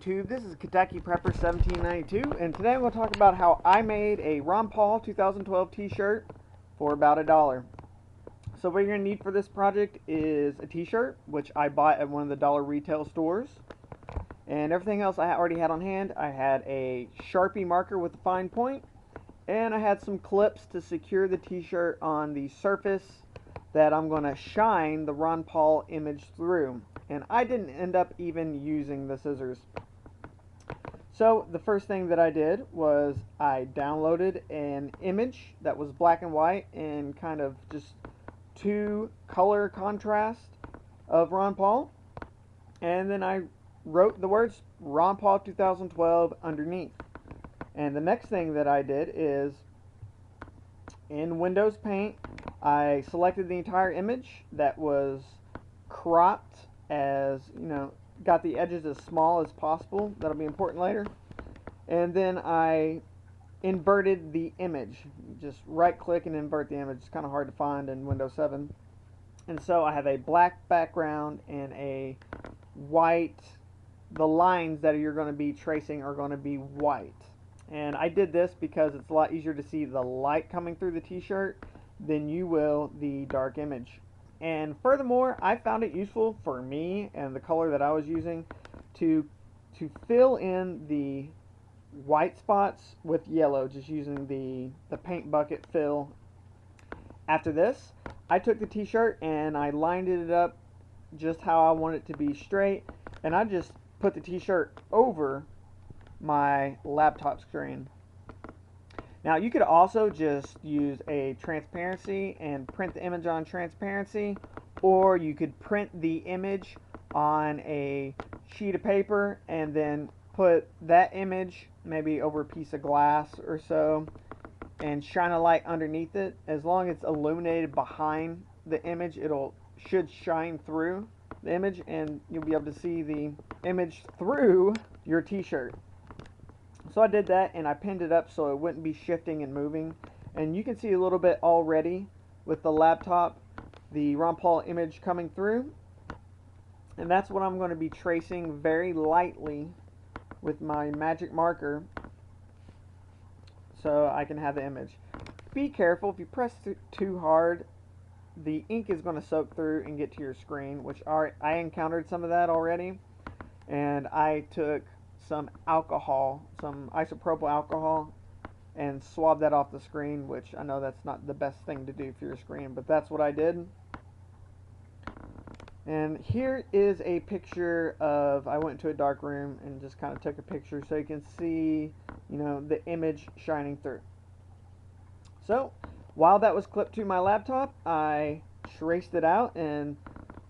YouTube, this is Kentucky Prepper 1792, and today I'm going to talk about how I made a Ron Paul 2012 t-shirt for about $1. So what you're going to need for this project is a t-shirt, which I bought at one of the dollar retail stores, and everything else I already had on hand. I had a Sharpie marker with a fine point, and I had some clips to secure the t-shirt on the surface that I'm going to shine the Ron Paul image through. And I didn't end up even using the scissors. So the first thing that I did was I downloaded an image that was black and white and kind of just two color contrast of Ron Paul, and then I wrote the words Ron Paul 2012 underneath. And the next thing that I did is in Windows Paint I selected the entire image that was cropped, as you know, got the edges as small as possible. That'll be important later. And then I inverted the image. Just right click and invert the image. It's kind of hard to find in Windows 7. And so I have a black background and a white. The lines that you're going to be tracing are going to be white. And I did this because it's a lot easier to see the light coming through the t-shirt than you will the dark image. And furthermore, I found it useful for me and the color that I was using to fill in the white spots with yellow, just using the paint bucket fill. After this, I took the t-shirt and I lined it up just how I want it to be straight, and I just put the t-shirt over my laptop screen. Now you could also just use a transparency and print the image on transparency, or you could print the image on a sheet of paper and then put that image maybe over a piece of glass or so and shine a light underneath it. As long as it's illuminated behind the image, should shine through the image and you'll be able to see the image through your t-shirt. So I did that and I pinned it up so it wouldn't be shifting and moving. And you can see a little bit already with the laptop, the Ron Paul image coming through. And that's what I'm going to be tracing very lightly with my magic marker so I can have the image. Be careful, if you press too hard, the ink is going to soak through and get to your screen, which I encountered some of that already. And I took some alcohol, some isopropyl alcohol, and swab that off the screen, which I know that's not the best thing to do for your screen, but that's what I did. And here is a picture of, I went to a dark room and just kind of took a picture so you can see, you know, the image shining through. So while that was clipped to my laptop, I traced it out, and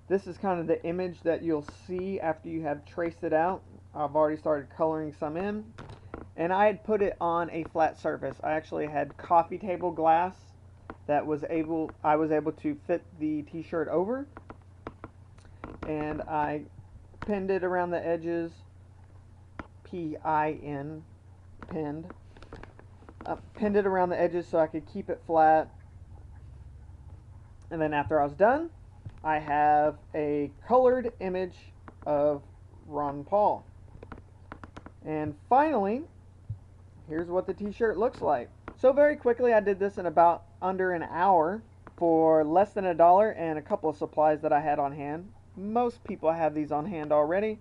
this is kind of the image that you'll see after you have traced it out. I've already started coloring some in, and I had put it on a flat surface. I actually had coffee table glass that I was able to fit the t-shirt over, and I pinned it around the edges. P-I-N, pinned. Pinned it around the edges so I could keep it flat. And then after I was done, I have a colored image of Ron Paul. And finally, here's what the t-shirt looks like. So very quickly, I did this in about under an hour for less than $1 and a couple of supplies that I had on hand. Most people have these on hand already,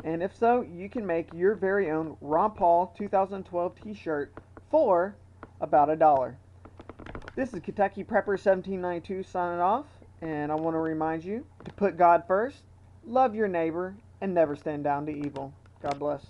and if so, you can make your very own Ron Paul 2012 t-shirt for about $1. This is Kentucky Prepper 1792 signing off, and I want to remind you to put God first, love your neighbor, and never stand down to evil. God bless.